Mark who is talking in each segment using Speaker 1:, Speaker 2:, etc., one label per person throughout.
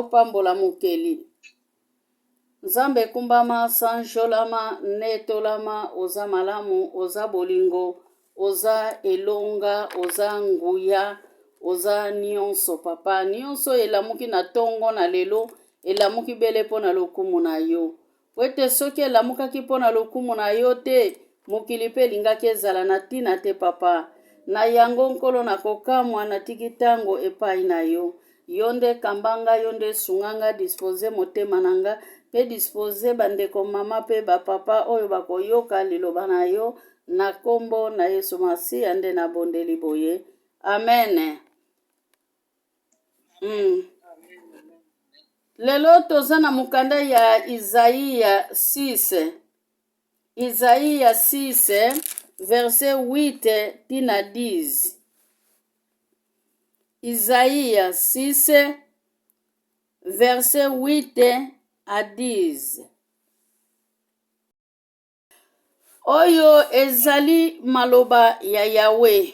Speaker 1: Pambola mukeli. Nzambe kumbama sanjolama netolama oza malamu oza bolingo oza elonga oza nguya oza nyonso papa nyonso elamuki na tongo na lelo elamuki bele mpo na lokumu na yo po ete soki elamukaki mpo na lokumu na yo te mokili mpe elingaki ezala na ntina te papa na yango nkolo na kokamwa natiki ntango epai na yo yo nde kambanga yo nde sunganga dispose motema na nga mpe dispose bandeko mama mpe bapapa oyo bakoyoka liloba na yo na kombo na Yesu Masiya nde na bondeli boye amen. Lelo toza na mukanda ya Isaïa 6 Isaïa 6 verset 8 tina 10. Isaïa 6 verset 8 à 10. Oyo ezali maloba ya Yahweh.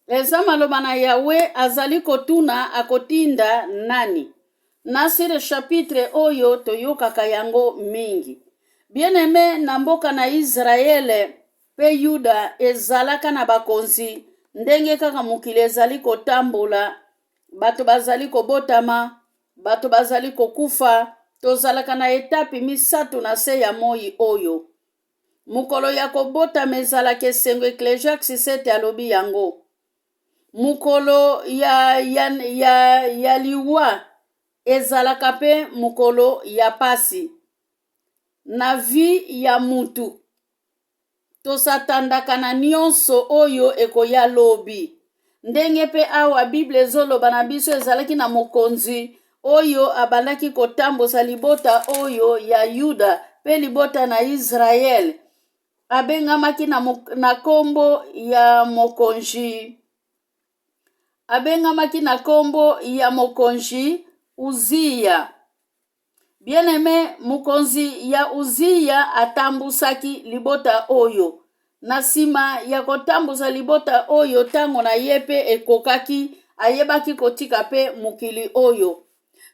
Speaker 1: Eza maloba na Yahweh azali kotuna akotinda nani. Nasire chapitre oyo toyokaka yango mingi. Bien-aimé na mboka na Israele pe Yuda ezalaka na bakonzi ndenge kaka mokili ezali kotambola bato bazali kobotama bato bazali kokufa tozalaka na etape misato na se ya moi oyo mukolo ya kobotama ezalaka esengo Ecclesiastes 7 alobi yango mukolo ya liwa ezalaka pe mukolo ya pasi na vi ya mutu tosatandaka na nyonso oyo ekoya lobi ndenge pe awa Bible ezoloba na biso ezalaki na mokonzi oyo abandaki kotambosa libota oyo ya Yuda pe libota na Israel abengamaki na kombo ya mokonzi Uzia. Bien-aimé mokonzi ya Uzia atambusaki libota oyo na sima ya kotambusa libota oyo tango na ye pe ekokaki ayebaki kotika pe mukili oyo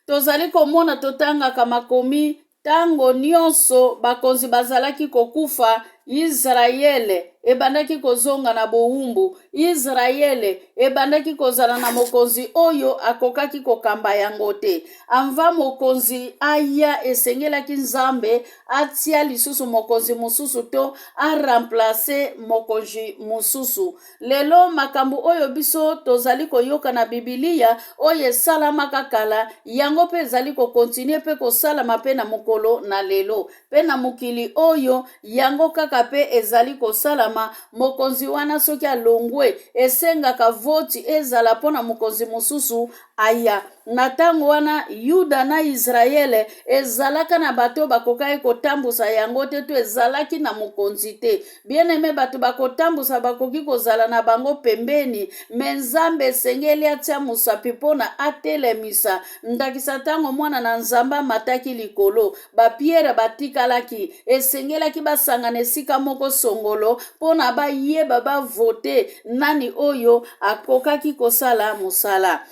Speaker 1: tozali komona totangaka makomi tango nyonso bakonzi bazalaki kokufa Israele ebandaki kozonga na bowumbu Israele ebandaki kozala na mokonzi oyo akokaki kokamba yango te amva mokonzi aya esengelaki Nzambe atia lisusu mokonzi mususu to aremplace mokonzi mususu lelo makambo oyo biso tozali koyoka na Biblia oyo esalamaka kala yango pe ezali kokontinue pe kosalama pe na mokolo na lelo pe na mokili oyo yango kaka pe ezali kosalama mokonzi wana soki alongwe esengaka voti ezala pona mokonzi mususu aya na tango wana Yuda na Israele ezalaka na bato bakokaki kotambusa yango te to ezalaki na mokonzi te bien-aimé bato bakotambusa bakoki kozala na bango pembeni me Nzambe esengeli atia musapi pona atelemisa ndakisa tango mwana na Nzambe mataki likolo bapiere batikalaki esengelaki basangana esika moko songolo pona bayeba bavote nani oyo akokaki kosala musala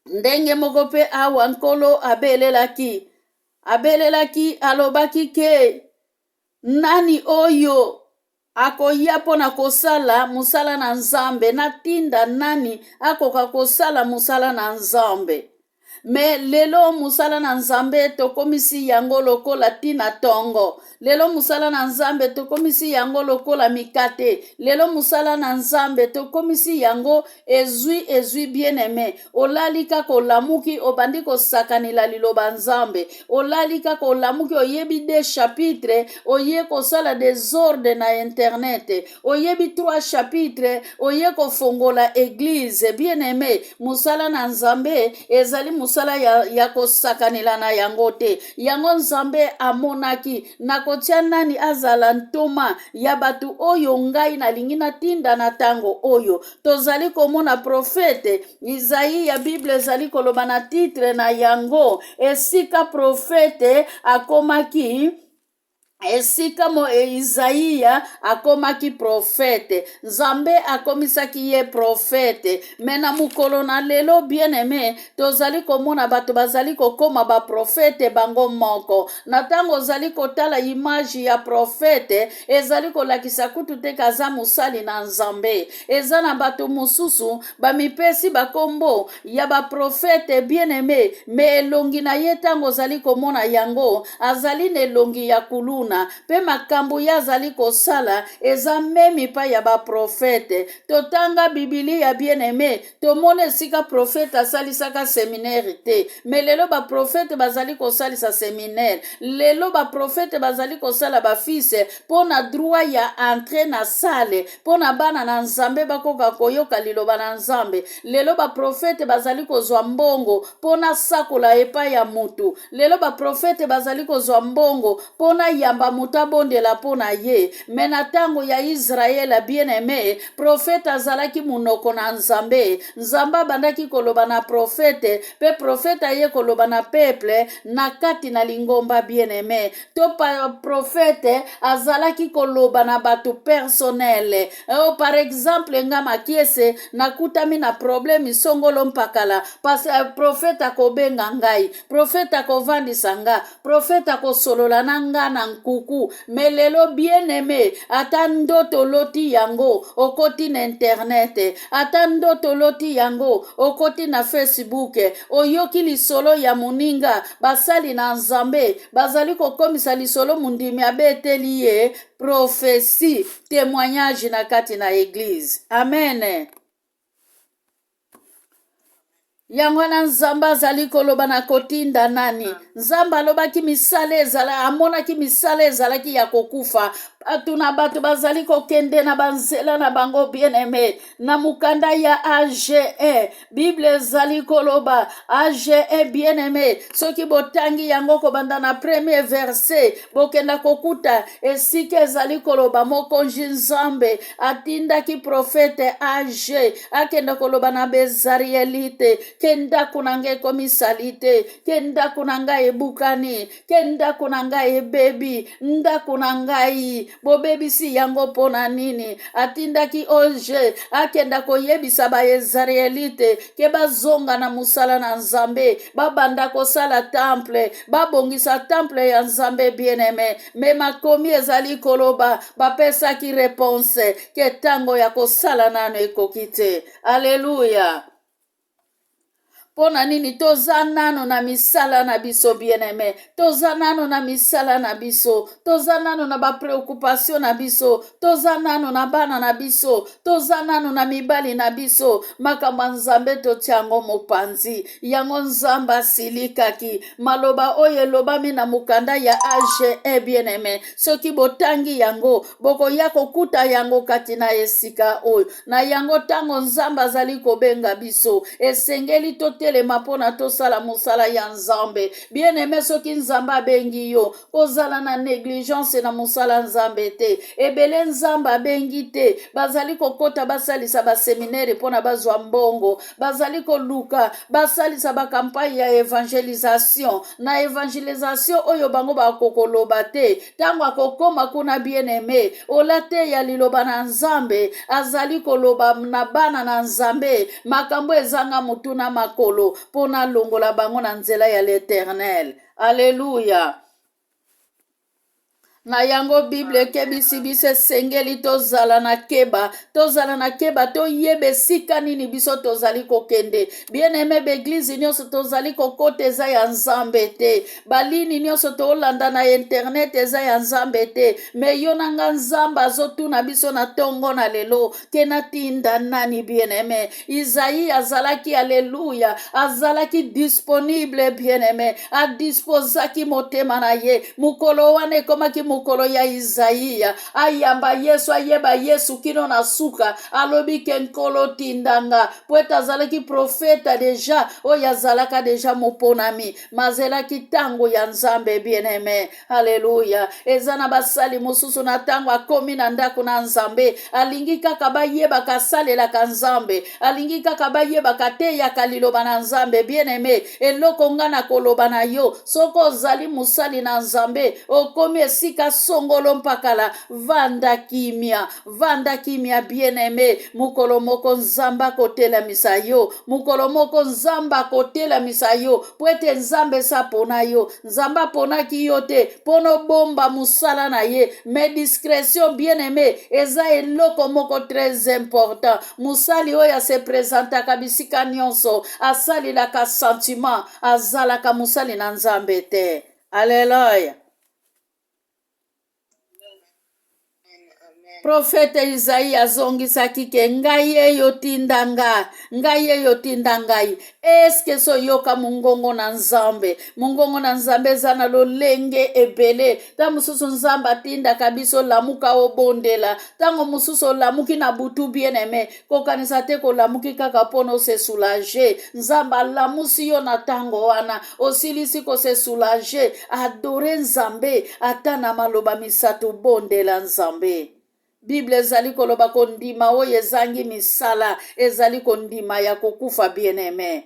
Speaker 1: ndenge moko pe awa nkolo abelelaki alobaki ke nani oyo akoya pona kosala musala na Nzambe natinda nani akoka kosala musala na Nzambe me lelo musala na Nzambe tokomisi yango lokola tina tongo lelo musala na Nzambe tokomisi yango lokola mikate lelo musala na Nzambe tokomisi yango ezwi bien-aimé olalika kolamuki obandi kosakanila liloba Nzambe olalika kolamuki oyebi des chapitres oye kosala des ordres na internet oyebi 3 chapitres oye kofongola église bien-aimé musala na Nzambe ezali musala ya kosakanila na yango te yango Nzambe amonaki na kotia nani azala ntoma ya batu oyo ngai nalingi natinda na tango oyo tozali komona profete Isaïe ya Bible ezali koloba na titre na yango esika profete akomaki esika mo Isaïa akomaki profete, Nzambe akomisaki ye profete. Mena mukolo na lelo bien aimé, tozali komona bato bazali kokoma ba profete bango moko. Na tango ozali kotala image ya profete, ezali kolakisa kutu te kaza musali na Nzambe. Eza na bato mususu bamipesi bakombo ya ba profete bien aimé, me elongi na ye tango ozali komona yango azali na elongi ya kuluna pe makambo ya azali kosala eza memi pa ya baprofete. Totanga Bibilia bien aimé, tomone esika profete asalisaka seminaire te, me lelo baprofete bazali kosalisa seminaire. Lelo baprofete bazali kosala bafise pona droit ya entre na sale, pona bana na Nzambe bakoka koyoka liloba na Nzambe. Lelo baprofete bazali kozwa mbongo pona sakola epai ya mutu. Lelo baprofete bazali kozwa mbongo pona yamba mutu abondela pona ye. Mena tango ya Israela bien aimé, profete azalaki munoko na Nzambe. Nzamba bandaki koloba na profete, pe profete aye koloba na peuple na kati na lingomba bien aimé. To profete azalaki koloba na batu personnel. Par exemple nga makiese nakutami na problème songolo mpakala, parce profete akobenga ngai, profete akovandisa nga, profete akosolola na nga na nkuku. Me lelo bien aimé, ata ndoto loti yango okoti na internet, ata ndoto loti yango okoti na Facebook, oyoki lisolo ya muninga basali na Nzambe bazali kokomisa lisolo mundimi abeteli ye prophétie, témoignage na kati na église. Amen. Yango na Nzambe azali koloba na kotinda nani. Nzambe alobaki misala ezala, amonaki misala ezalaki ya kokufa. Atuna bato bazali kokende na banzela na bango bien aimé. Na mukanda ya AGE, Bible ezali koloba AGE bien aimé. Soki botangi yango kobanda na premier verset, bokenda kokuta esika ezali koloba mokonzi Nzambe atindaki profete AGE akenda koloba na Bezarielite, kenda kunanga komisalite, kenda kunanga ebukani, kenda kunanga ebebi, nda kunangai bobebisi yango pona nini. Atindaki oje akenda koyebisa ba Israelite ke bazonga na musala na Nzambe, babanda kosala temple, babongisa temple ya Nzambe bien aimé. Me makomi ezali koloba bapesaki réponse ke tango ya kosala nano ekokite. Alléluia. Pona nini toza nano na misala na biso bien aimé, toza nano na misala na biso, toza nano na ba préoccupation na biso, toza nano na bana na biso, toza nano na mibali na biso. Makambo Nzambe totiango mopanzi, yango Nzambe asilikaki maloba oyo elobami na mukanda ya AGE bien aimé. Soki botangi yango bokoya kokuta yango kati na esika oyo. Na yango tango Nzambe azali kobenga biso, esengeli totelema pona tosala musala ya Nzambe. Bien aimé, soki Nzambe abengi yo kozala na négligence na musala Nzambe te. Ebele Nzambe abengi te bazali kokota basalisa ba seminaire pona bazwa mbongo, bazali koluka basalisa ba campagne ya evangelisation. Na evangelisation oyo bango bakokoloba te. Tango akokoma kuna bien aimé, olate ya liloba na Nzambe azali koloba na bana na Nzambe makambo ezanga mutuna makolo pona longola bango na nzela ya l'Éternel. Alléluia. Na yango Bible kebisi bise sengeli tozala na keba, toyebe sika nini biso tozali kokende. Bien aimé, beglise nyonso tozali kokote eza ya Nzambe te, balini nyonso tolanda na internet eza ya Nzambe te. Me yo nanga Nzambe azotuna biso na tongo na lelo ke natinda nani bien aimé. Isaïe azalaki, alléluia, azalaki disponible bien aimé, adisposaki motema na ye. Mukolo wane komaki mukolo ya Isaïa, ayamba Yesu, ayeba Yesu kino na suka, alobi ke nkolo tindanga, poeta azalaki profeta deja, oya azalaka deja moponami, mazelaki tango ya Nzambe bien aimé. Alléluia. Ezana basali mususu na tango akomi na ndako na Nzambe, alingi kaka bayeba kasalela ka Nzambe, alingi kaka bayeba kateya kaliloba na Nzambe bien aimé. Eloko nga na koloba na yo, soko ozali musali na Nzambe, okomi esika esika songolo mpakala vanda kimia bien-aimé mukolo moko nzamba kotela misayo mukolo moko nzamba kotela misayo pwete nzambe sa pona yo nzamba pona ki yo te pono bomba musala na ye mais discrétion bien-aimé eza eloko moko très important musali oyo se présentaka bisika nyonso asalilaka sentiment azalaka musali na nzambe te. Alléluia. Profete Isaïe azongisaki ke ngai eyo tinda ngai eske so yoka mungongo na nzambe eza na lolenge ebele ta mususu nzamba tinda kabiso lamuka obondela tango mususu lamuki na butu bien-aimé kokanisa te ko lamuki kaka pono se soulager nzamba lamusi yo na tango wana osilisi ko se soulager adore nzambe atana maloba misato bondela nzambe. Bible ezali koloba kondima oyo ezangi misala ezali kondima ya kokufa bien-aimé.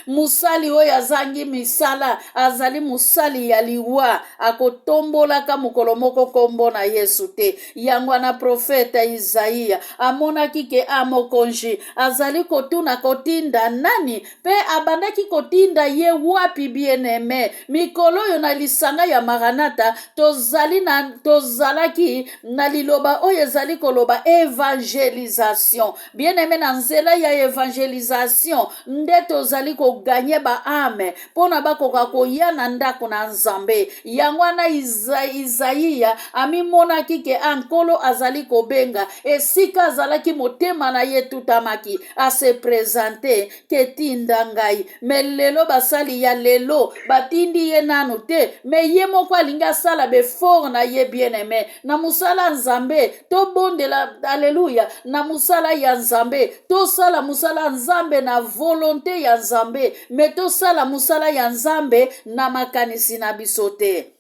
Speaker 1: Musali oyo azangi misala azali musali ya liwa akotombolaka mukolo moko kombo na Yesu te. Yango na profeta Isaïa amonaki ke amokonji azali kotuna kotinda nani pe abandaki kotinda ye wapi bien-aimé mikolo yo na lisanga ya Maranatha tozalaki na liloba oyo ezali koloba evangelisation bien-aimé na nzela ya evangelisation nde tozali ko gagner ba ame pona bakoka koya na ndako na nzambe yango na Isaïa amimonaki ke ankolo azali kobenga esika azalaki motema na ye tutamaki a se présenter ke tinda ngai me lelo basali ya lelo batindi ye nanu te me ye moko alinga sala befort na ye bien-aimé na musala nzambe to bondela alleluya na musala ya nzambe to sala musala nzambe na volonté ya nzambe me to sala musala ya nzambe na makanisi na biso te.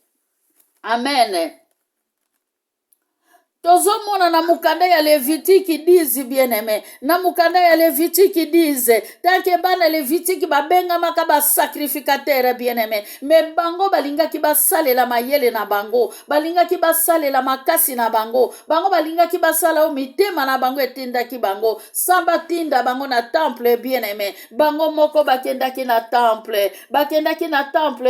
Speaker 1: Amen. Tozomona na mukanda ya Levitiki 10 bien-aimé na mukanda ya Levitiki 10 tanke bana Levitiki babenga makaba sacrificateur bien-aimé me bango balingaki basalela mayele na bango balingaki basalela makasi na bango balingaki basala o mitema na bango etindaki bango samba tinda bango na temple bien-aimé bango moko bakendaki na temple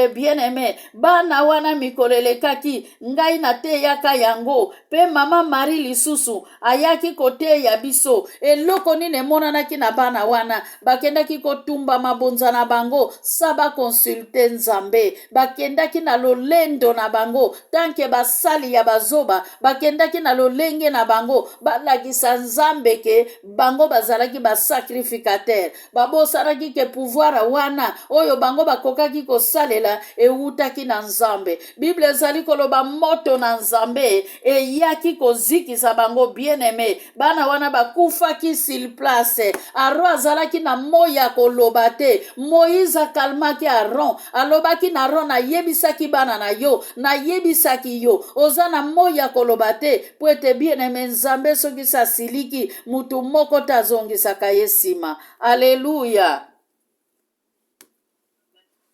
Speaker 1: bien-aimé bana wana mikolelekaki ngai na te yaka yango pe mama Marie lisusu ayaki kote ya biso eloko nini monanaki na bana wana bakendaki kotumba mabonza na bango saba consulte nzambe bakendaki na lolendo na bango tanke basali ya bazoba bakendaki na lolenge na bango balakisa nzambe ke bango bazalaki basacrificateur babosanaki ke pouvoir wana oyo bango bakokaki kosalela eutaki na nzambe. Bible ezali koloba moto na nzambe eyaki kozikisa bango bien-aimé bana wana bakufaki sur place Aaron azalaki na moya koloba te Moïse akalmaki Aaron alobaki na Aaron ayebisaki bana na yo nayebisaki yo oza na moya koloba te po ete bien-aimé nzambe soki sasiliki mutu moko te azongisaka ye nsima. Aleluya.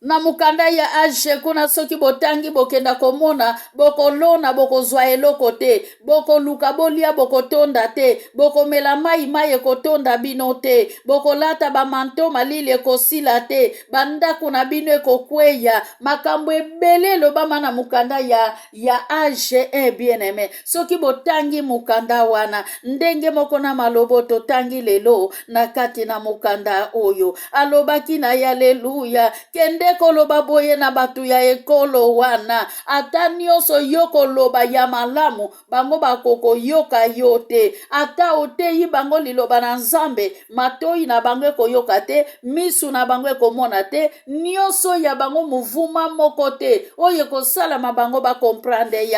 Speaker 1: Na mukanda ya age kuna soki botangi bokenda komona bokolona bokozwa eloko te bokoluka bolia bokotonda te bokomela mai ekotonda bino te bokolata bamanto malili ekosila te bandako na bino ekokweya makambo ebele lobama na mukanda ya age bien-aimé soki botangi mukanda wana ndenge moko na malobo totangi lelo na kati na mukanda oyo alobaki na haleluya kende koloba boye na batu ya ekolo wana ata nyonso yo koloba ya malamu bango bakoko yoka yote ata oteyi bango liloba na nzambe matoi na bango ekoyoka te misu na bango ekomona te nyonso ya bango muvuma moko te oyo kosalama bango bakomprendre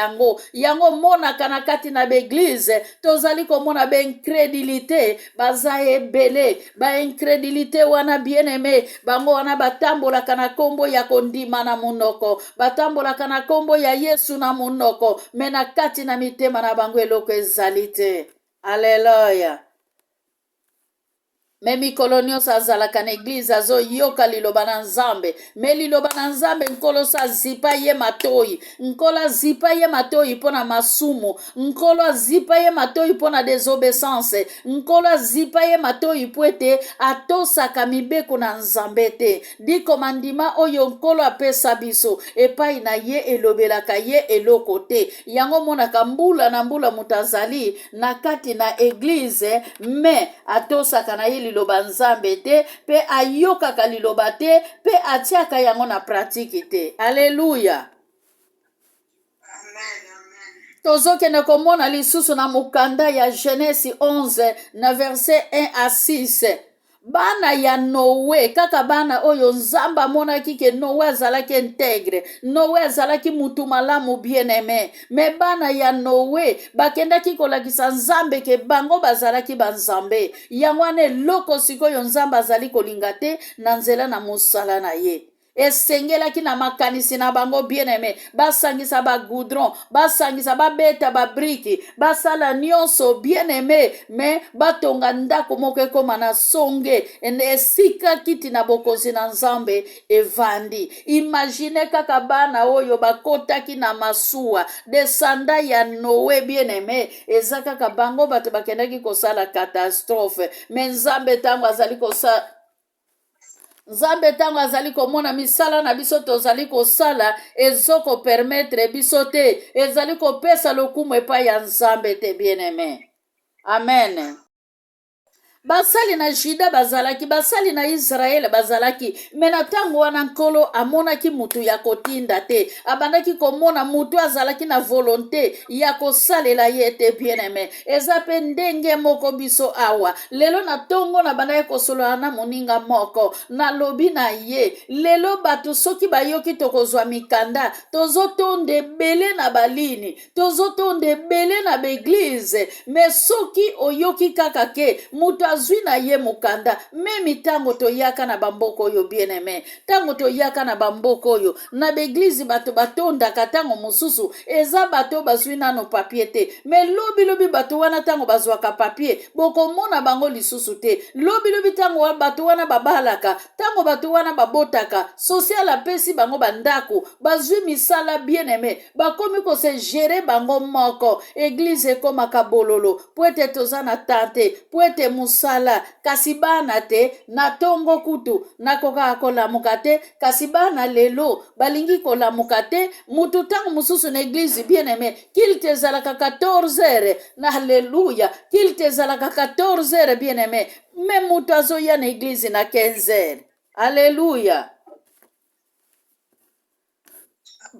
Speaker 1: yango monaka na kati na beglize tozali komona baincrédulité baza ebele baincrédulité wana bien-aimé bango wana batambolaka na kombo ya kondima na munoko batambolaka na kombo ya Yesu na munoko mena kati na mitema na bango eloko ezali te. Alleluya. me mikolo nyonso azalaka na eglize azoyoka liloba na nzambe me liloba na nzambe nkolo so azipa ye matoyi nkolo azipa ye matoyi mpo na masumu nkolo azipa ye matoyi mpo na désobéissance nkolo azipa ye matoyi mpo ete atosaka mibeko na nzambe te dikoma ndima oyo nkolo apesa biso epai na ye elobelaka ye eloko te yango monaka mbula na mbula moto azali na kati na eglize me atosaka na ye liloba nzambe te pe ayokaka liloba te pe atiaka yango na pratiki te. Alleluya. Tozokende komona lisusu na mukanda ya Genesi 11 na verset 1 à 6. Bana ya Noé kaka bana oyo nzamba amonaki ke Noé azalaki integre Noé azalaki mutu malamu bien aimé me bana ya Noé bakendaki kolakisa nzambe ke bango bazalaki banzambe yango wana eloko sikoyo nzamba azali kolinga te na nzela na mosala na ye esengelaki na makanisi na bango bien aimé basangisa bagoudron basangisa babeta babriki basala nyonso bien aimé me batonga ndako moko ekoma na songe esika kiti na bokonzi na nzambe evandi imagine kaka bana oyo bakotaki na masuwa desanda ya Noé bien aimé eza kaka bango bato bakendaki kosala catastrophe me nzambe tango azali kosala nzambe tango azali komona misala na biso tozali kosala ezoko permettre biso te ezali kopesa lokumu epai ya nzambe te bien aimé amen. Basali na Juda bazalaki basali na Israel bazalaki mena tango wana nkolo amonaki mutu ya kotinda te abandaki komona mutu azalaki na volonté ya kosalela ye te bien aimé eza pe ndenge moko biso awa lelo na tongo na bandaki kosolola na moninga moko na lobi na ye lelo bato soki bayoki tokozwa mikanda tozotonde bele na balini tozotonde bele na beglize me soki oyoki kaka ke mutu azwi na ye mukanda memi tango toyaka na bamboko oyo bien aimé tango toyaka na bamboko oyo na beglize bato batondaka tango mosusu eza bato bazwi nano papier te me lobi bato wana tango bazwaka papier bokomona bango lisusu te lobi tango bato wana babalaka tango bato wana babotaka social apesi bango bandako bazwi misala bien aimé bakomi kose gérer bango moko eglize ekomaka bololo po ete toza na tante po ete musala kasi bana te na tongo kutu nakokaka kolamuka te kasi bana lelo balingi kolamuka te mutu tango mususu na eglize bien aimé kilte ezalaka 14 heures na haleluya kilte ezalaka 14 heures bien aimé me mutu azoya na eglize na 15 heures haleluya.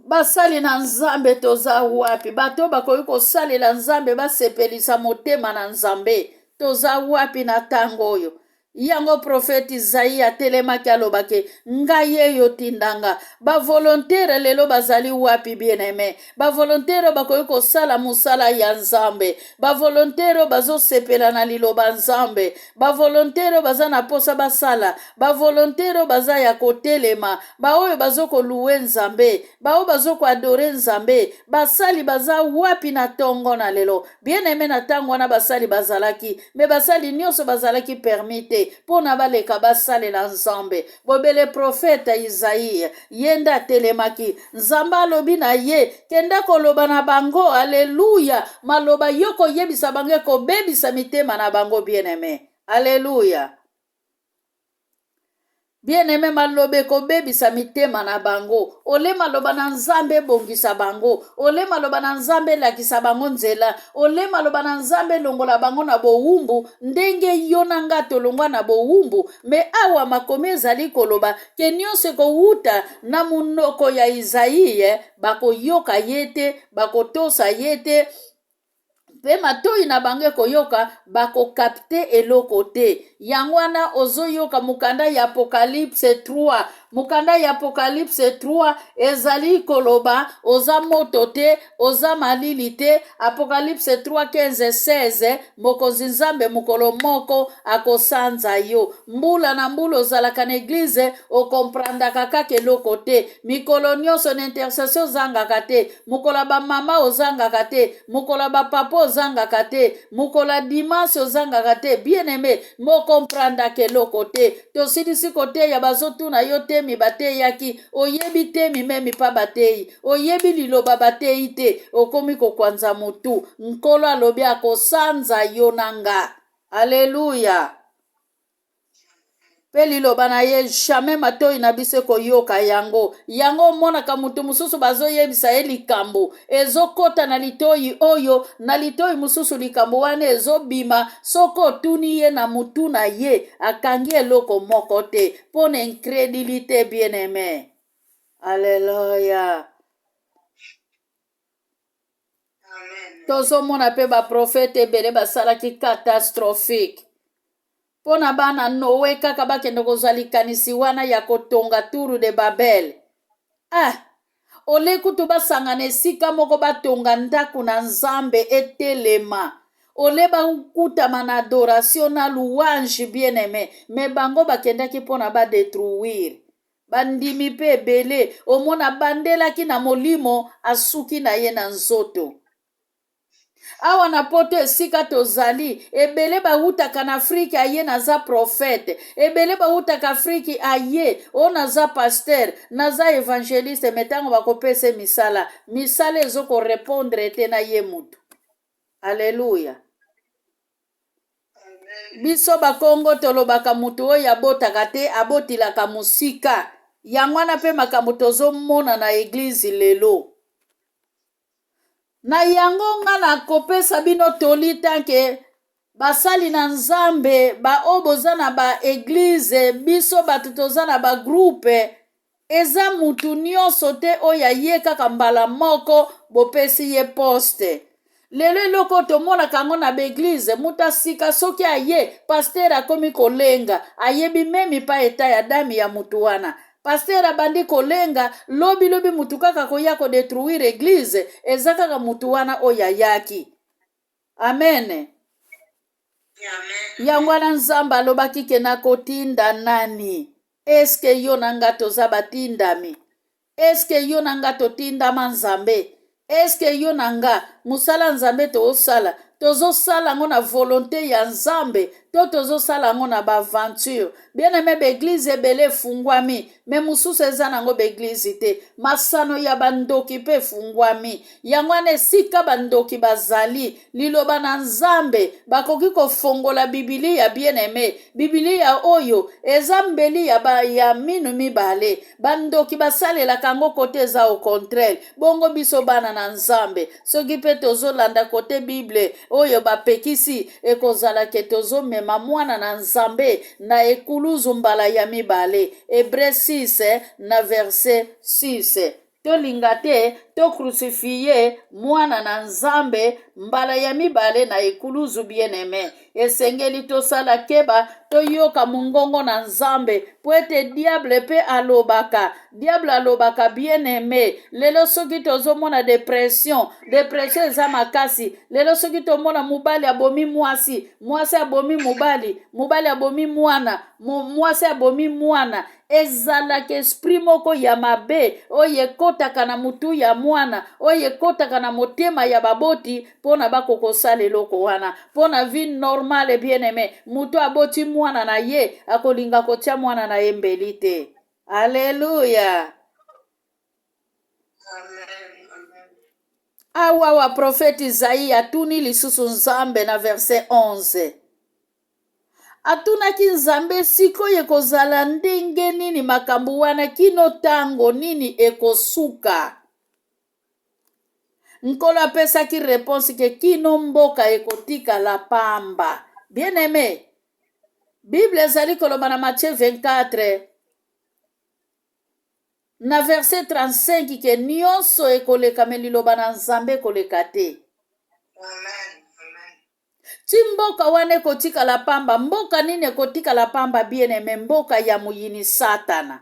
Speaker 1: Basali na nzambe toza wapi bato bakoki kosalela nzambe basepelisa motema na nzambe toza wapi na tango oyo yango profeti Isaïe atelemaki alobake ngai eyo tindanga bavolontere lelo bazali wapi bien aimé bavolontere bakoki kosala mosala ya nzambe bavolontere bazosepela na liloba nzambe bavolontere baza na posa basala bavolontere baza ya kotelema baoyo bazokoluwe nzambe baoyo bazokoadore nzambe basali baza wapi na tongo na lelo bien aimé na tango wana basali bazalaki me basali nyonso bazalaki permite pona baleka basalela nzambe bobele profeta Isaïe yenda atelemaki nzamba alobi na ye kenda koloba na bango aleluya maloba yoko yebisa bango kobebisa mitema na bango bien aimé aleluya bien aimé malobe kobebisa mitema na bango ole maloba na nzambe bongisa bango ole maloba na nzambe lakisa bango nzela ole maloba na nzambe longola bango na bowumbu ndenge yona nga tolongwa na bowumbu me awa makomi ezali koloba ke nyonso kowuta na munoko ya Isaïe bakoyoka yete bakotosa yete pe matoi na bango koyoka bakokapte eloko te yango wana ozoyoka mukanda ya Apocalypse 3 mukanda ya Apocalypse 3 ezali koloba oza moto te oza malili te. Apocalypse 3:15-16 mokonzi nzambe mukolo moko akosanza yo. Mbula na mbula ozalaka na eglize okomprandaka kaka eloko te. Mikolo nyonso na intercession ozangaka te. Mukola ba mama ozangaka te. Mukola ba papa ozangaka te. Mukola dimanche ozangaka te. Bien aimé mokomprandaka eloko te. Tosilisi koteya bazotuna yo temi bateyaki. Oyebi temi memi pa bateyi. Oyebi liloba bateyi te. Okomi kokwanza mutu. Nkolo alobi akosanza yo nanga. Alléluia. Pe liloba na ye jamais matoi na biso koyoka yango. Yango monaka mutu mususu bazoyebisa ye likambo. Ezokota na litoi oyo, na litoi mususu likambo wane ezobima. Soko tuni ye na mutu na ye, akangi eloko moko te. Pone incrédulité bien aimé. Alléluia. Tozo mona pe ba profete ebele basalaki catastrophique. Pona bana Noe kaka bakende kozwa likanisi wana ya kotonga turu de Babel. Ole kutu basangana esika moko batonga ndaku na nzambe etelema. Ole bakutama na adoration na louange bien aimé. Me bango bakendaki pona ba détruire. Bandimi pe ebele omona bandelaki na molimo asuki na ye na nzoto. Awa na poto esika tozali ebele bautaka na Afrika aye naza prophète, ebele bautaka Afrika aye o naza pasteur, naza évangéliste, metango bakopesa misala ezoko répondre te na ye mutu. Alléluia. Biso bakongo tolobaka mutu oyo abotaka te abotilaka musika. Yango wana pe makambo tozomona na église lelo. Na yango nga na kopesa bino toli tanke basali na nzambe ba oboza na ba église biso batu toza na ba groupe eza mutu nyonso te oyo aye kaka mbala moko bopesi ye poste. Lelo eloko tomonaka yango na baeglize mutu asika soki aye paster akomi kolenga ayebi memi pa eta ya dami ya mutu wana. Pasteur abandi kolenga lobi mutu kaka koya ko détruire église eza kaka mutu wana oya yaki. Amen. Amen. Yango wana nzamba alobaki ke na kotinda nani? Eske yo nanga toza batindami? Eske yo nanga totindama nzambe? Eske yo nanga musala nzambe toosala? Tozosala ngo na volonté ya nzambe to tozosala ngo na ba aventure. Bien aimé beglise ebele fungwami me mususu eza nango beglise te. Masano ya bandoki pe fungwami. Yango wana esika bandoki bazali liloba na nzambe bakoki kofongola Biblia bien aimé. Biblia oyo eza mbeli ya minu mibale. Bandoki basalela kango kote eza au contraire. Bongo biso bana na nzambe soki pe tozolanda kote Bible oyo bapekisi ekozala ke tozomema mwana na nzambe na ekuluzu mbala ya mibale. Hébreu 6 na verset 6. Tolinga te to crucifie mwana na nzambe mbala ya mibale na ekuluzu bien aimé. Esengeli tosala keba toyoka mungongo na nzambe po ete diable pe alobaka. Diable alobaka bien aimé. Lelo soki tozomona depression eza makasi. Lelo soki tomona mubali abomi mwasi abomi mubali abomi mwana, mwasi abomi mwana. Ezalaka esprit moko ya mabe oyo ekotaka na mutu ya mwana oyo ekotaka na motema ya baboti pona bakokosala eloko wana pona vie normale bien aimé. Mutu aboti mwana na ye akolinga kotia mwana na ye mbeli te. Alléluia. Awa wa profeti Isaïe atuni lisusu nzambe na verset 11. Atunaki nzambe sikoyo ekozala ndenge nini makambo wana kino tango nini ekosuka. Nkolo apesaki réponse ke kino mboka ekotikala pamba. Bien aimé, Bible ezali koloba na Matthieu 24 na verset 35 ke nyonso ekoleka me liloba na nzambe ekoleka te. Amen. Ti mboka wana ekotikala pamba. Mboka nini ekotikala pamba bien aimé? Mboka ya muyini Satana.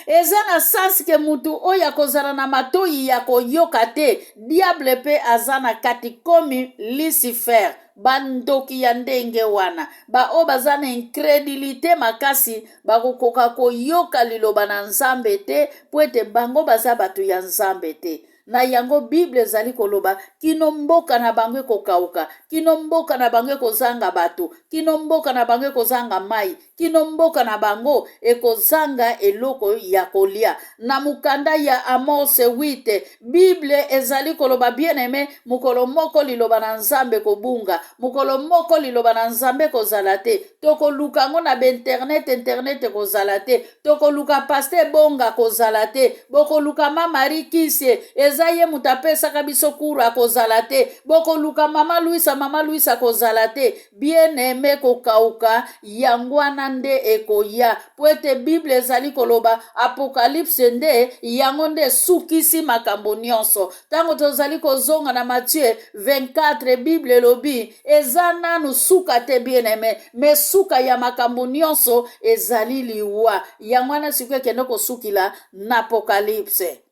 Speaker 1: eza na sens ke mutu oyo akozala na matoi ya koyoka te. Diable pe aza na kati komi Lucifer, bandoki ya ndenge wana o baza na incredulité makasi bakokoka koyoka liloba na Nzambe te po ete bango baza bato ya Nzambe te. Na yango Bible ezali koloba kino mboka na bango kokauka, kino mboka na bango kozanga bato, kino mboka na bango kozanga mai, kino mboka na bango ekozanga eloko ya kolia. Na mukanda ya Amos 8 Bible ezali koloba bien aimé, mukolo moko liloba na Nzambe kobunga, mukolo moko liloba na Nzambe kozala te. Toko luka ngo na internet kozala te, toko luka pasteur bonga kozala te, boko luka Marie Kisie ezaye mutapesa biso kuru akozala te, boko luka mama Luisa kozala te. Bien aimé kokauka yangwana nde ekoya po ete Bible ezali koloba Apocalypse nde yango nde sukisi makambo nyonso. Tango tozali kozonga na Matthieu 24 Bible lobi eza nanu suka te bien aimé, me suka ya makambo nyonso ezali liwa. Yangwana sikwe kende kosukila na Apocalypse.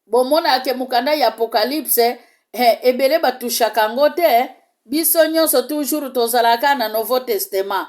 Speaker 1: Bomona ke mukanda ya Apocalypse ebele batushaka ngo te, biso nyonso toujours tozalaka na Nouveau Testament.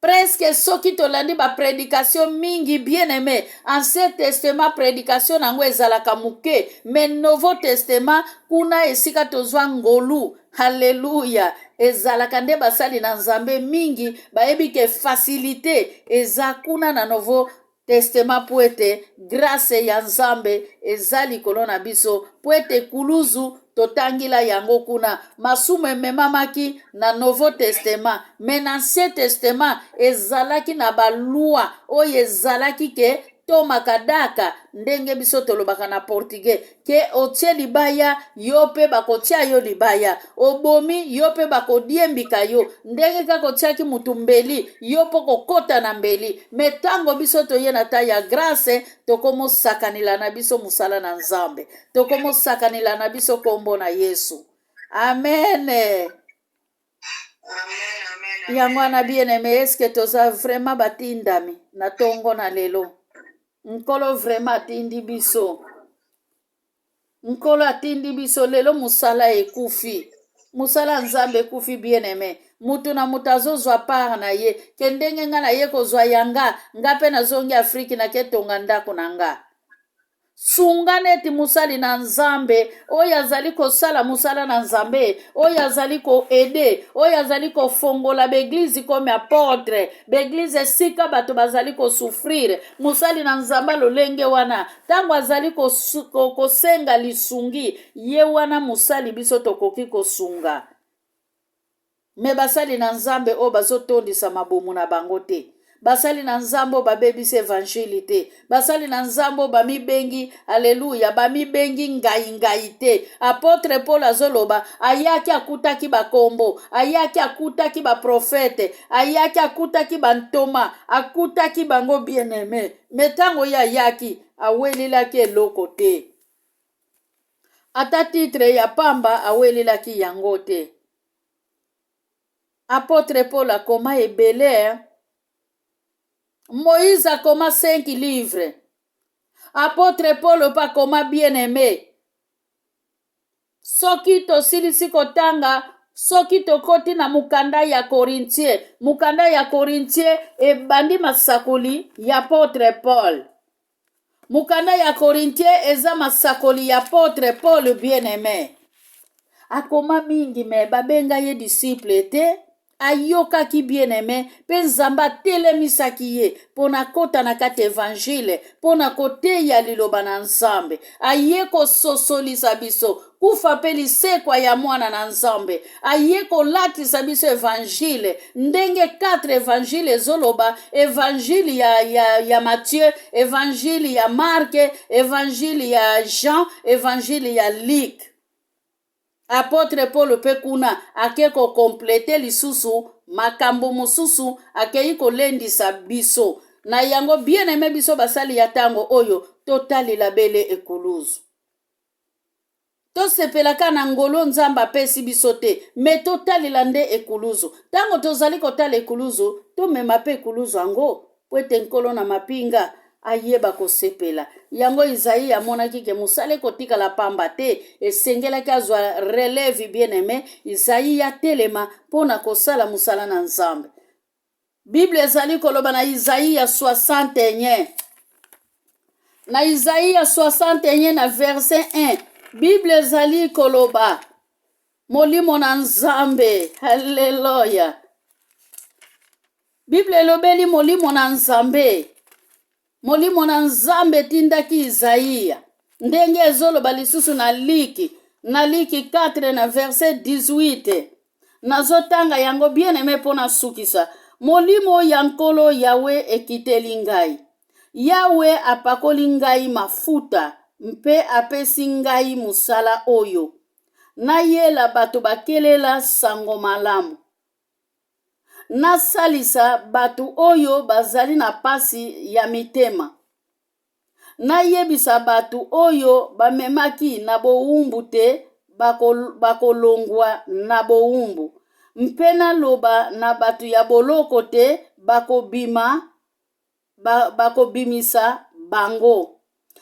Speaker 1: Presque soki tolandi ba prédication mingi bien aimé, Ancien Testament prédication nango ezalaka muke, mais Nouveau Testament kuna esika tozwa ngolu. Hallelujah. Ezalaka nde basali na Nzambe mingi bayebi ke facilité eza kuna na Nouveau Testament po ete grâce ya Nzambe ezali kolona biso po ete kuluzu totangila yango kuna. Masumu ememamaki na Nouveau Testament, mais na Ancien Testament ezalaki na balua oyo ezalaki ke tomakadaka ndenge biso tolobaka na portugais ke otie libaya yo pe bakotia yo libaya, obomi yo pe bakodiembika yo, ndenge kaka otiaki mutu mbeli yo po kokota na mbeli. Metango biso toye na ta ya grâce tokomo sakanila na biso musala na Nzambe, tokomo sakanila na biso kombo na Yesu. Amen. Yango na bien aimé, eske toza vraiment batindami na tongo na lelo? Nkolo vraiment atindi biso. Nkolo atindi biso lelo musala ekufi. Musala Nzambe ekufi bien aimé. Mutu na mutazo zwa par na ye. Kendenge nga na ye kozwa yanga. Nga pe na zongi Afriki na ketonga ndako na nga. Sunga neti musali na Nzambe, oyo azali kosala musala na Nzambe, oyo azali ko ede, oyo azali ko fongola beglize comme apôtre, beglize sika bato bazali ko souffrir, musali na Nzambe lolenge wana, tango azali ko senga lisungi, ye wana musali biso tokoki kosunga. Me basali na Nzambe o bazotondisa mabomu na bango te. Basali na Nzambo babebisi evangile te. Basali na Nzambo bamibengi, aleluya, bamibengi ngai te. Apôtre Paul azoloba, ayaki akutaki bakombo, ayaki akutaki baprofete, ayaki akutaki bantoma, akutaki bango bien-aimé. Metango ya yaki, awelilaki eloko te. Ata titre ya pamba awelilaki yango te. Apôtre Paul akoma ebele, Moïse a comme 5 livres. Apôtre Paul pas comme bien-aimé. Soki to silisi kotanga, soki to koti na mukanda ya Korintie. Mukanda ya Korintie e bandi masakoli ya Apôtre Paul. Mukanda ya Korintie eza masakoli ya Apôtre Paul bien-aimé. Akoma mingi me babenga ye disciple te. Ayoka ki bien-aimé, pe Nzamba telemisaki ye, pona kota na kati evangile, pona kote ya liloba na Nzambe. Aye ko sosolisa biso, kufa pe lisekwa ya mwana na Nzambe. Aye ko latisa biso evangile, ndenge 4 evangile zoloba, evangile ya Matthieu, evangile ya Marke, evangile ya Jean, evangile ya Luc. Apôtre Paul pe kuna akeko komplete lisusu makambo mususu akeyi kolendisa biso. Na yango bien-aimé biso basali ya tango oyo totali labele ekuluzu. To sepelaka na ngolo Nzamba pesi biso te, me totali lande ekuluzu. Tango tozali kotala ekuluzu, to mema pe ekuluzu ango. po ete nkolo na mapinga ayeba kosepela. Yango Isaïe amonaki ke mosala kotikala pamba te, esengelaki azwa relève bien-aimé. Isaïe atelema mpona kosala mosala na Nzambe. Bible ezali koloba na Isaïe 61. Na Isaïe 61 na verset 1. Bible ezali koloba molimo na Nzambe. Haleluya. Bible elobeli molimo na Nzambe. Molimo na Nzambe tindaki Isaïe. Ndenge ezoloba lisusu na Liki 4 na verset 18. Nazotanga yango bien-aimé mpona sukisa. Molimo ya nkolo Yawe ekiteli ngai. Yawe apakoli ngai mafuta mpe apesi ngai musala oyo. Nayela bato bakelela sango malamu. Nasalisa bato oyo bazali na pasi ya mitema. Nayebisa bato oyo bamemaki na bowumbu te bakolongwa na bowumbu. Mpe naloba na bato ya boloko te bakobimisa bango.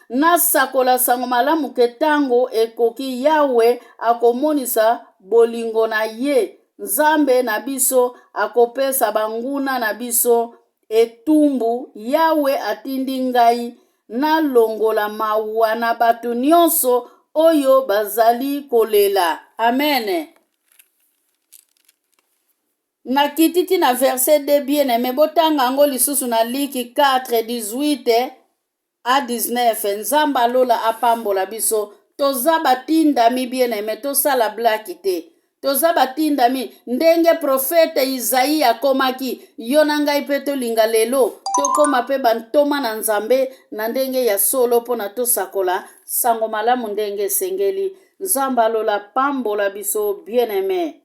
Speaker 1: Nasakola sango malamu ke tango ekoki Yawe akomonisa bolingo na ye. Nzambe na biso akopesa banguna na biso etumbu. Yawe atindi ngai nalongola mawa na bato nyonso oyo bazali kolela. Amen. Nakititi na verset 2 bien-aimé, botanga yango lisusu na Liki 4 18 à 19. Nzamba lola apambola biso. Toza batindami bien-aimé, tosala blaki te. Toza batindami ndenge profete Isaïe akomaki. Yo na ngai pe tolinga lelo tokoma pe bantoma na Nzambe na ndenge ya solo mpona tosakola sango malamu ndenge esengeli. Nzamba lola pambola biso bien-aimé.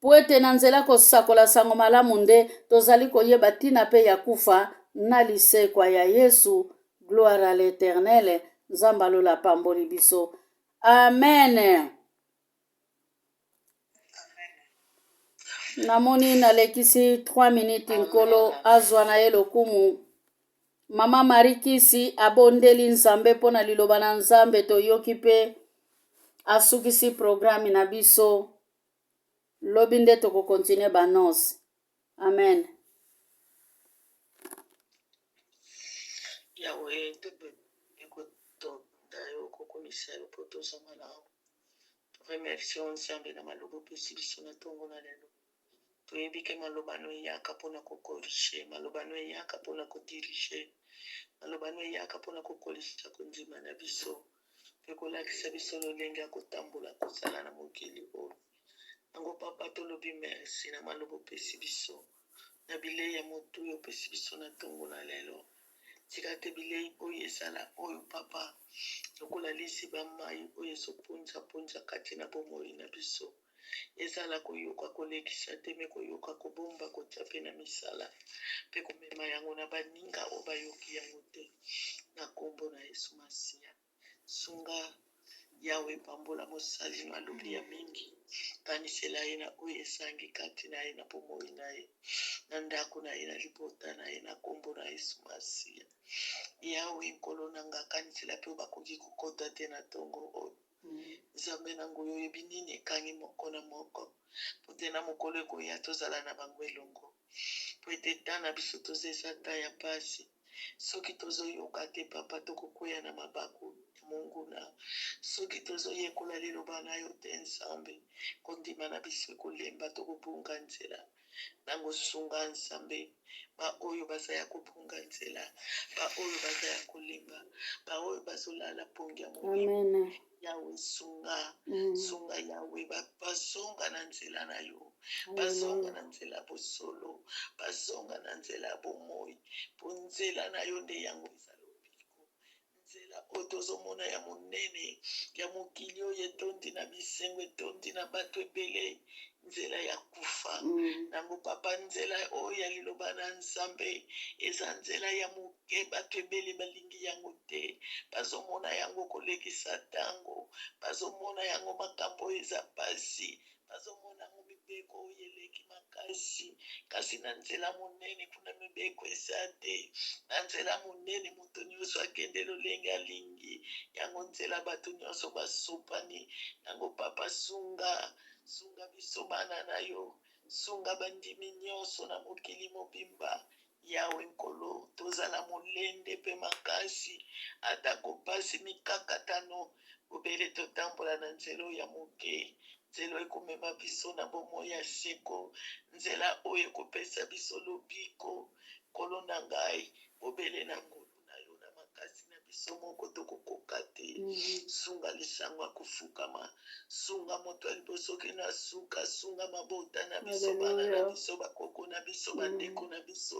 Speaker 1: Po ete na nzela kosakola sango malamu nde tozali koyeba tina pe ya kufa na lisekwa ya Yesu. Gloire à l'Éternel. Nzamba lola pamboli biso. Amen. Namoni nalekisi 3 minutes nkolo azwa na ye lokumu. Mama Marikisi abondeli Nzambe mpona liloba na Nzambe toyoki pe asukisi programi na biso. Lobi nde tokokontinue banonse. Amen.
Speaker 2: Yawe tebe ekoto dayo kokomisa yo poto zamana. Remercions Nzambe na malobo pesi biso na tongo na lelo. Toyebike malobano eyaka mpona kokorishe, malobano eyaka mpona kodirige, malobano eyaka mpona kokolisa kondima na biso mpe kolakisa biso lolenge ya kotambola kosala na mokili oyo. Yango papa tolobi merci na malobo pesi biso na bilei ya motu oyo pesi biso na tongo na lelo. Tika te bilei oyo ezala oyo papa lokola lisiba mai oyo ezopunza kati na bomoi na biso. Ezala koyoka kolekisa te me koyoka kobomba kotia pe na misala mpe komema yango na baninga oyo bayoki yango te na kombo na Yesu Masiya. Sunga Yawe pambola mosali no alobi ya mingi kanisela ye na oyo esangi kati na ye na bomoi na ye na ndako na ye na libota na ye na kombo na Yesu Masiya. Yawe nkolo na nga kanisela mpe bakoki kokota te na tongo oyo. Nzambe na ngo yoyebi nini ekangi moko na moko po te na mokolo ekoya tozala na bango elongo po ete ta na biso toza eza ta ya pasi soki tozoyoka te papa tokokwea na mabaku ya monguna soki tozoyekola liloba na yo te Nzambe kondima na biso ekolemba tokobunga nzela nango sunga Nzambe baoyo baza ya kobunga nzela baoyo baza ya kolemba baoyo bazolala pongi ya molimo. Yawe sunga sunga Yawe bazonga na nzela na yo bazonga na nzela bosolo bazonga na nzela bomoi po nzela na yo nde yango eza lobiko nzela oyo tozomona ya monene ya mokili oyo etondi na bisengo etondi na bato ebele nzela ya kufa nango papa nzela oyo ya liloba na Nzambe eza nzela ya moke bato ebele balingi yango te bazomona yango kolekisa tango bazomona yango makambo eza pasi bazomona yango mibeko oyo eleki makasi makasi kasi na nzela monene kuna mibeko eza te na nzela monene moto nyonso akende lolenge alingi yango nzela bato nyonso basopani yango papa sunga biso bana na yo sunga bandimi nyonso na mokili mobimba yawe nkolo tozala molende mpe makasi atako pasi mikakatano obele totambola na nzela ya moke nzela ekomema biso na bomoi ya seko nzela oyo ekopesa biso lobiko nkolo na ngai obele na ngolu na yo na makasi na biso moko tokokoka te sunga lisango ya kofukama sunga moto ya liboso ke na suka sunga mabota na biso bana na biso bakoko na biso bandeko na biso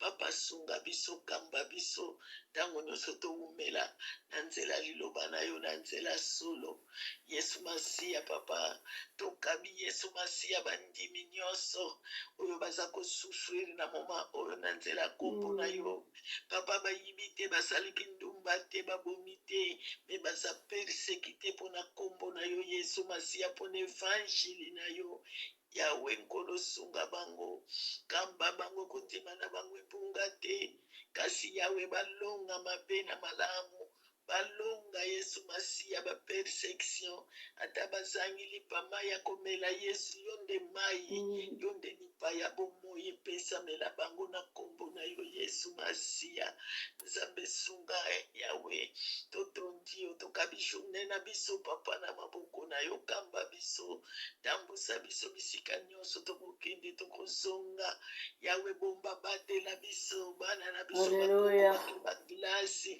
Speaker 2: papa sunga biso kamba biso ntango nyonso towumela na nzela liloba na yo na nzela solo yesu masiya papa tokabi yesu masiya bandimi nyonso oyo baza kosufrire na moma oyo na nzela kombo na yo papa bayibi te basaliki ndumba te babomi te me baza persekite mpona kombo na yo yesu masiya mpona evanjili na yo yawe nkolo sunga bango kamba bango kondima na bango ebunga te kasi yawe balonga mabe na malamu balonga yesu masiya bapersection ata bazangi lipama ya komela yesu yo nde mai yo nde lipa ya bomoi epesamela bango na kombo na yo yesu masiya nzambe sunga yawe totondi yo tokabi journe na biso papa na maboko na yo kamba biso tambusa biso bisika nyonso tokokende tokozonga yawe bomba batela biso bana na biso bakoko bakilasi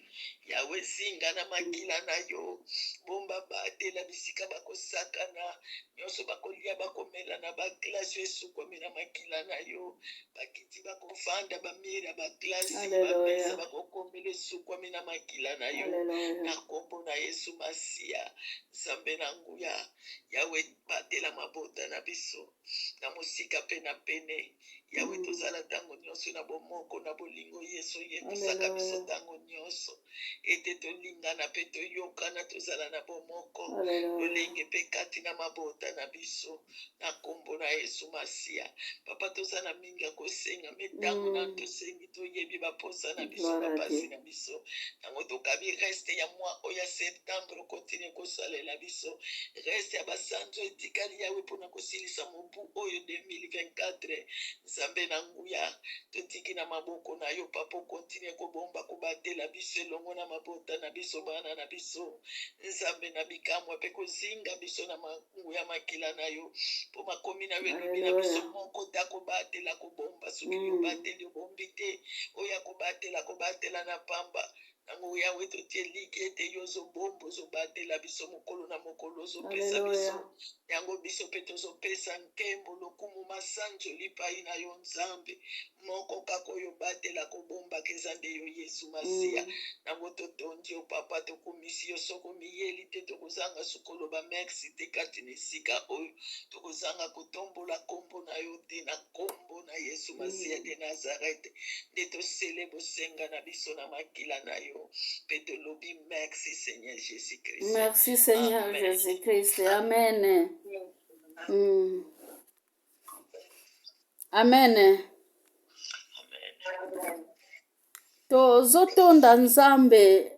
Speaker 2: yawe zinga na makila na yo bomba batela bisika bakosakana nyonso bakolia bakomela na baklasi esukwami na makila na yo bakiti bakofanda bamira baklasi bapesa bakokomela esukwami na makila na yo na kombo na yesu masiya nzambe na nguya yawe batela mabota na biso na mosika mpe na pene yawe tozala ntango nyonso na bomoko na bolingo yesu yebisaka biso ntango nyonso ete tolingana mpe toyokana tozala na bomoko lolenge mpe kati na mabota na biso na kombo na yesu masiya papa tozala mingi ya kosenga me ntango nano tosengi toyebi baposa na biso bapasi na biso yango tokabi reste ya mwa oyo ya septembre kontine kosalela biso reste ya basanzo etikali yawe mpona kosilisa mobu oyo 2024 nzambe na nguya totiki na maboko na yo papa kontine kobomba kobatela biso elongo na mabota na biso bana na biso nzambe na bikamwa mpe kozinga biso na nguya makila na yo mpo makomi na yo elobi na biso moko ta kobatela kobomba soki yobateli obombi te oyo kobatela na pamba nango yawe totie liki ete yo ozobomba ozobatela biso mokolo na mokolo ozopesa biso yango biso mpe tozopesa nkembo lokumu masanzo lipai na yo nzambe moko kaka oyo batela kobombaka eza nde yo yesu masiya nango totondi yo papa tokomisi yo soko miyeli te tokozanga sokoloba merci te kati na esika oyo tokozanga kotombola kombo na yo te na kombo na yesu masiya de nazarete nde tosele bosenga na biso na makila na yo mpe tolobi merci seigneur jésus christ
Speaker 1: merci seigneur jésus christ amen amen tozotonda nzambe